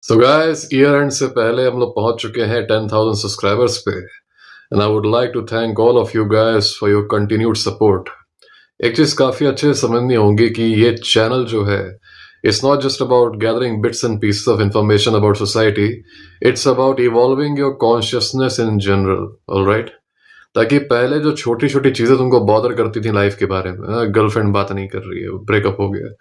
So guys, year and से पहले हम लोग पहुंच चुके हैं 10,000 सब्सक्राइबर्स पे and I would like to thank all of you guys for your continued support. एक चीज काफी अच्छे से समझनी होगी कि ये चैनल जो है, it's not just about gathering bits and pieces of information about society, it's about evolving your consciousness in general. Alright, ताकि पहले जो छोटी छोटी चीजें तुमको बॉदर करती थी लाइफ के बारे में, गर्लफ्रेंड बात नहीं कर रही है, ब्रेकअप हो गया,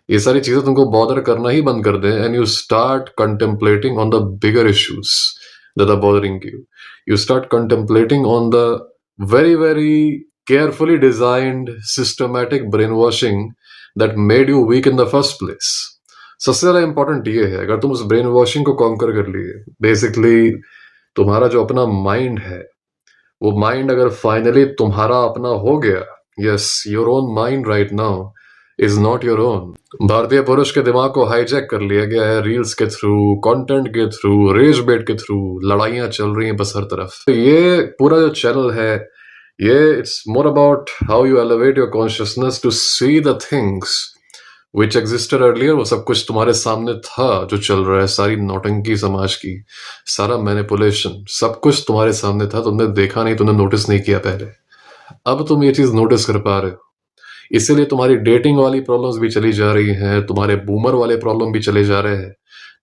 ये सारी चीजें तुमको बॉदर करना ही बंद कर दें and you start contemplating on the bigger issues that are bothering you. You start contemplating on the very very carefully designed systematic brainwashing that made you weak in the first place. सबसे ज्यादा important ये है, अगर तुम उस brain washing को conquer कर लिए, बेसिकली तुम्हारा जो अपना माइंड है, वो माइंड अगर फाइनली तुम्हारा अपना हो गया, yes, your own mind right now is not your own. भारतीय पुरुष के दिमाग को हाईजैक कर लिया गया है रील्स के थ्रू, कंटेंट के थ्रू, रेज बेट के थ्रू, लड़ाइयां चल रही हैं बस हर तरफ। तो ये पूरा जो चैनल है, ये it's more about how you elevate your consciousness to see the things which existed earlier. वो सब कुछ तुम्हारे सामने था जो चल रहा है, सारी नौटंकी समाज की, सारा मैनिपुलेशन, सब कुछ तुम्हारे सामने था, तुमने देखा नहीं, तुमने नोटिस नहीं किया पहले। अब तुम ये चीज नोटिस कर पा रहे हो, इसीलिए तुम्हारी डेटिंग वाली प्रॉब्लम्स भी चली जा रही हैं, तुम्हारे बूमर वाले प्रॉब्लम भी चले जा रहे हैं,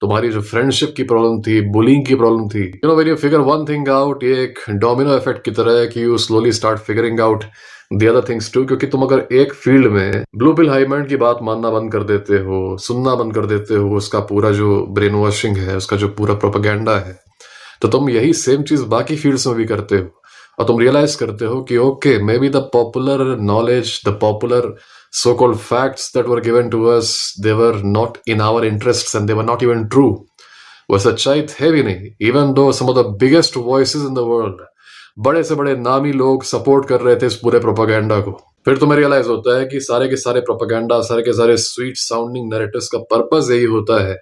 तुम्हारी जो फ्रेंडशिप की प्रॉब्लम थी, बुलिंग की प्रॉब्लम थी। You know, when you figure one thing out, ये एक डोमिनो इफेक्ट की तरह है कि you slowly start figuring out the other things too. क्योंकि तुम अगर एक फील्ड में ब्लू पिल हाई माइंड की बात मानना बंद कर देते हो, सुनना बंद कर देते हो, उसका पूरा जो ब्रेन वॉशिंग है, उसका जो पूरा प्रोपेगेंडा है, तो तुम यही सेम चीज बाकी फील्ड्स में भी करते हो और तुम रियलाइज करते हो कि okay, may be the popular knowledge, the popular so-called facts that were given to us, they were not in our interests and they were not even true. वो सच्चाई थे भी नहीं, even though some of the biggest voices in the world, बड़े से बड़े नामी लोग सपोर्ट कर रहे थे इस पूरे प्रोपेगेंडा को। फिर तुम्हें रियलाइज होता है कि सारे के सारे प्रोपेगेंडा, सारे के सारे स्वीट साउंडिंग नैरेटिव्स का पर्पस यही होता है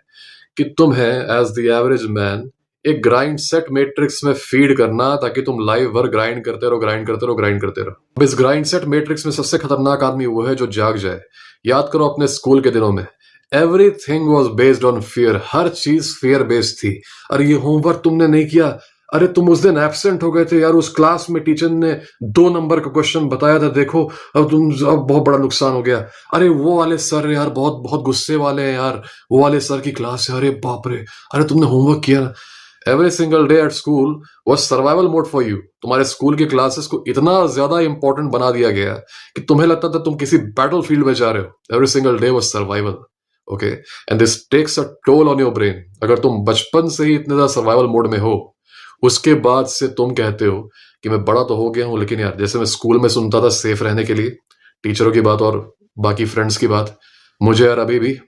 कि तुम्हें एज द एवरेज मैन एक ग्राइंड सेट मैट्रिक्स में फीड करना, ताकि तुम लाइव भर ग्राइंड करते रहो, ग्राइंड करते रहो, ग्राइंड करते रहो। अब इस ग्राइंड सेट मैट्रिक्स में सबसे खतरनाक आदमी वो है जो जाग जाए। याद करो अपने स्कूल के दिनों में, everything was based on fear, हर चीज फियर बेस्ड थी। अरे ये होमवर्क तुमने नहीं किया, अरे तुम उस दिन एब्सेंट हो गए थे यार, उस क्लास में टीचर ने 2 नंबर का क्वेश्चन बताया था, देखो अब बहुत बड़ा नुकसान हो गया। अरे वो वाले सर यार बहुत बहुत गुस्से वाले हैं यार, वो वाले सर की क्लास है, अरे बाप रे, अरे तुमने होमवर्क किया ना। Every single day at school was survival mode for you. तुम्हारे स्कूल के क्लासेस को इतना ज्यादा इंपॉर्टेंट बना दिया गया कि तुम्हें लगता था तुम किसी बैटल फील्ड में जा रहे हो। Every single day was survival, okay, and this takes a toll on your brain. अगर तुम बचपन से ही इतने ज्यादा सर्वाइवल मोड में हो, उसके बाद से तुम कहते हो कि मैं बड़ा तो हो गया हूं, लेकिन यार जैसे मैं स्कूल में सुनता था सेफ रहने के लिए टीचरों की बात और बाकी फ्रेंड्स की बात, मुझे यार अभी भी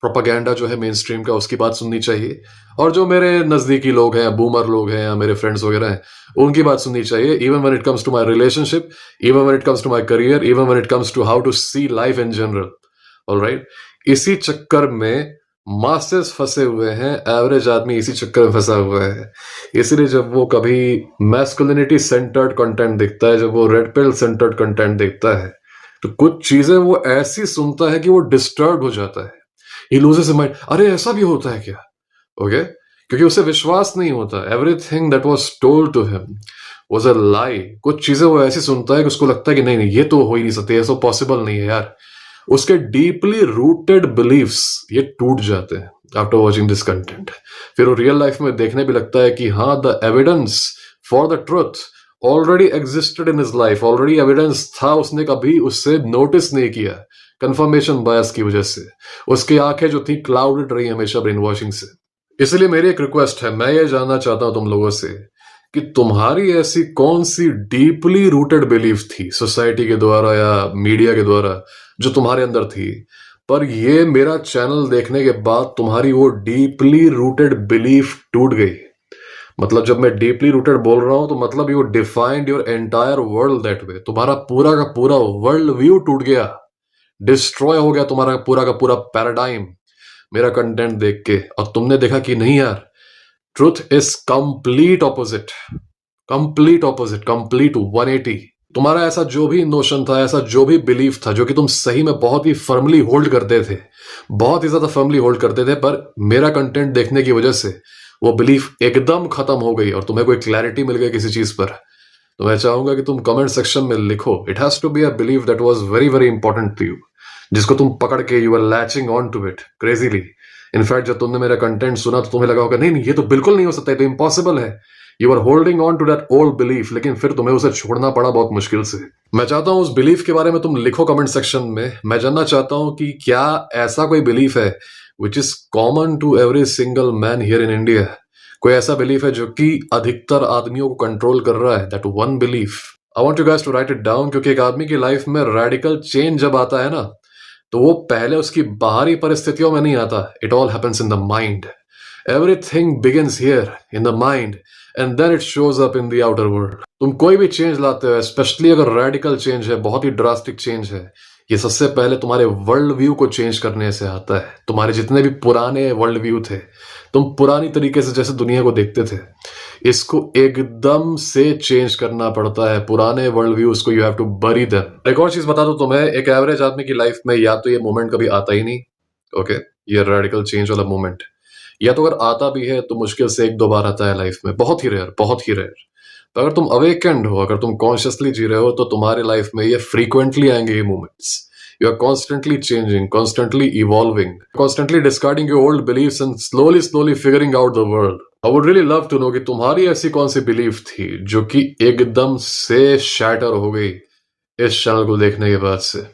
प्रोपागेंडा जो है मेन स्ट्रीम का, उसकी बात सुननी चाहिए। और जो मेरे नजदीकी लोग हैं, बूमर लोग हैं या मेरे फ्रेंड्स वगैरह हैं, उनकी बात सुननी चाहिए, even when it comes to my relationship, even when it comes to my career, even when it comes to how to see life in general. Alright, इसी चक्कर में मासेस फंसे हुए हैं, एवरेज आदमी इसी चक्कर में फंसा हुआ है। इसीलिए जब वो कभी मैस्कुलिनिटी सेंटर्ड कंटेंट देखता है, जब वो रेड पिल सेंटर्ड कंटेंट देखता है, तो कुछ चीजें वो ऐसी सुनता है कि वो डिस्टर्ब हो जाता है, he loses his mind। अरे ऐसा भी होता है क्या? ओके, क्योंकि उसे विश्वास नहीं होता। Everything that was told to him was a lie. कुछ चीजें वो ऐसी सुनता है कि उसको लगता है कि नहीं नहीं, ये तो हो ही नहीं सकते, ऐसा पॉसिबल नहीं है यार। उसके डीपली रूटेड बिलीव्स ये टूट जाते हैं आफ्टर वॉचिंग दिस कंटेंट। फिर वो रियल लाइफ में देखने भी लगता है कि हाँ, the evidence for the truth already existed in his life, already evidence था, उसने कभी उससे नोटिस नहीं किया। कंफर्मेशन बायस की वजह से उसकी आंखें जो थी क्लाउडेड रही हमेशा ब्रेन वॉशिंग से। इसलिए मेरी एक रिक्वेस्ट है, मैं ये जानना चाहता हूं तुम लोगों से कि तुम्हारी ऐसी कौन सी डीपली रूटेड बिलीफ थी सोसाइटी के द्वारा या मीडिया के द्वारा जो तुम्हारे अंदर थी, पर ये मेरा चैनल देखने के बाद तुम्हारी वो डीपली रूटेड बिलीफ टूट गई। मतलब जब मैं डीपली रूटेड बोल रहा हूं तो मतलब you defined your entire world that way. तुम्हारा पूरा का पूरा वर्ल्ड व्यू टूट गया, डिस्ट्रॉय हो गया तुम्हारा पूरा का पूरा पैराडाइम मेरा कंटेंट देख के। और तुमने देखा कि नहीं यार, truth is complete opposite, complete opposite, complete 180। तुम्हारा ऐसा जो भी नोशन था, ऐसा जो भी बिलीफ था जो कि तुम सही में बहुत ही फर्मली होल्ड करते थे, बहुत ही ज्यादा फर्मली होल्ड करते थे, पर मेरा कंटेंट देखने की वजह से वो बिलीफ एकदम खत्म हो गई और तुम्हें कोई क्लैरिटी मिल गई किसी चीज पर, तो मैं चाहूंगा कि तुम कमेंट सेक्शन में लिखो it has to be a belief that was very very important to you, जिसको तुम पकड़ के you are latching on to it crazily. In fact जब तुमने मेरा कंटेंट सुना तो तुम्हें लगा होगा नहीं नहीं ये तो बिल्कुल नहीं हो सकता, ये तो इम्पॉसिबल है। You are holding on to that old belief, लेकिन फिर तुम्हें उसे छोड़ना पड़ा बहुत मुश्किल से। मैं चाहता हूं उस बिलीफ के बारे में तुम लिखो कमेंट सेक्शन में। मैं जानना चाहता हूं कि क्या ऐसा कोई बिलीफ है which is common to every single man here in India, कोई ऐसा बिलीफ है जो कि अधिकतर आदमियों को कंट्रोल कर रहा है, that one belief. I want you guys to write it down, क्योंकि एक आदमी की लाइफ में रेडिकल चेंज जब आता है ना, तो वो पहले उसकी बाहरी परिस्थितियों में नहीं आता। It all happens in the mind. Everything begins here in the mind and then it shows up in the outer world. तुम कोई भी चेंज लाते हो, स्पेशली अगर रेडिकल चेंज है, बहुत ही ड्रास्टिक चेंज है, ये सबसे पहले तुम्हारे वर्ल्ड व्यू को चेंज करने से आता है। तुम्हारे जितने भी पुराने वर्ल्ड व्यू थे, तुम पुरानी तरीके से जैसे दुनिया को देखते थे, इसको एकदम से चेंज करना पड़ता है। पुराने वर्ल्ड व्यूज को you have to bury them. एक और चीज बता दूं तुम्हें, एक एवरेज आदमी की लाइफ में या तो ये मोमेंट कभी आता ही नहीं, ओके, ये रेडिकल चेंज वाला मोमेंट, या तो अगर आता भी है तो मुश्किल से एक दो बार आता है लाइफ में, बहुत ही रेयर, बहुत ही रेयर। तो अगर तुम अवेकेंड हो, अगर तुम कॉन्शियसली जी रहे हो, तो तुम्हारे लाइफ में ये फ्रीक्वेंटली आएंगे ये moments. You are constantly changing, constantly evolving, constantly discarding your old beliefs and slowly slowly figuring out the world. I would really love to know कि तुम्हारी ऐसी कौन सी बिलीफ थी जो कि एकदम से शैटर हो गई इस चैनल को देखने के बाद से।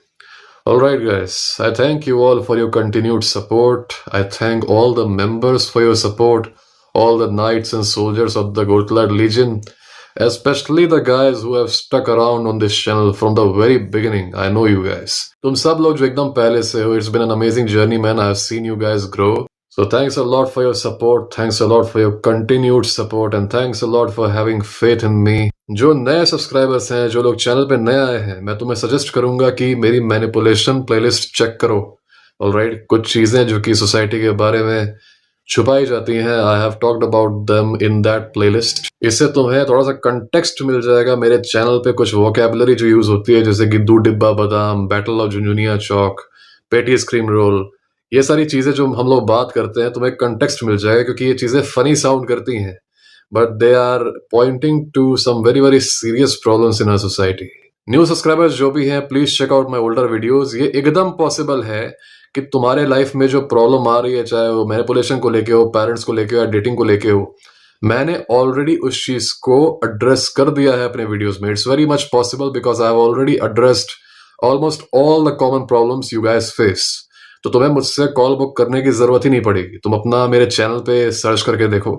Alright guys, I thank you all for your continued support. I thank all the members for your support, all the knights and soldiers of the Gothlad Legion, especially the guys who have stuck around on this channel from the very beginning. I know you guys. तुम सब लोग जो एकदम पहले से हो, it's been an amazing journey man. I have seen you guys grow. So thanks a lot for your support, thanks a lot for your continued support, and thanks a lot for having faith in me. जो नए subscribers हैं, जो लोग channel पे नए आए हैं, मैं तुम्हें सजेस्ट करूंगा कि मेरी मैनिपुलेशन प्लेलिस्ट चेक करो। ऑलराइट, कुछ चीजें जो कि सोसाइटी के बारे में छुपाई जाती हैं, I have talked about them in that playlist. इससे तुम्हें थोड़ा सा कंटेक्स्ट मिल जाएगा मेरे चैनल पे। कुछ वोकैबुलरी जो यूज होती है, जैसे कि दूध डिब्बा बादाम, बैटल ऑफ झुनझुनिया चौक, पेटी स्क्रीम रोल, ये सारी चीजें जो हम लोग बात करते हैं, तुम्हें कंटेक्स्ट मिल जाएगा, क्योंकि ये चीजें फनी साउंड करती हैं, but they are pointing to some very very serious problems in our society. New subscribers जो भी हैं, please check out my older videos. ये एकदम पॉसिबल है कि तुम्हारे लाइफ में जो प्रॉब्लम आ रही है, चाहे वो मैनिपुलेशन को लेके हो, पेरेंट्स को लेके हो, या डेटिंग को लेके हो, मैंने ऑलरेडी उस चीज को एड्रेस कर दिया है अपने वीडियोस में। It's very much possible because I have already addressed almost all the common problems you guys face. तो तुम्हें मुझसे कॉल बुक करने की जरूरत ही नहीं पड़ेगी। तुम अपना मेरे चैनल पे सर्च करके देखो।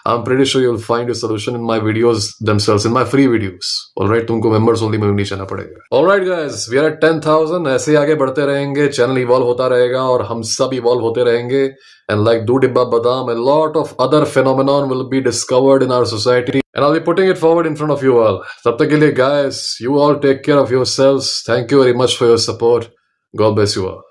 I am pretty sure you will find your solution in my videos themselves, in my free videos. Alright, तुमको मेंबर्स ओनली में नहीं जाना पड़ेगा। Alright guys, we are at 10,000। ऐसे ही आगे बढ़ते रहेंगे, चैनल इवॉल्व होता रहेगा और हम सब इवॉल्व होते रहेंगे। एंड लाइक दूध डिब्बा बादाम, a lot of other phenomenon will be discovered in our society, and I'll be putting it forward in front of you all. तब तक के लिए guys, you all take care of yourselves. Thank you very much for your support. God bless you all.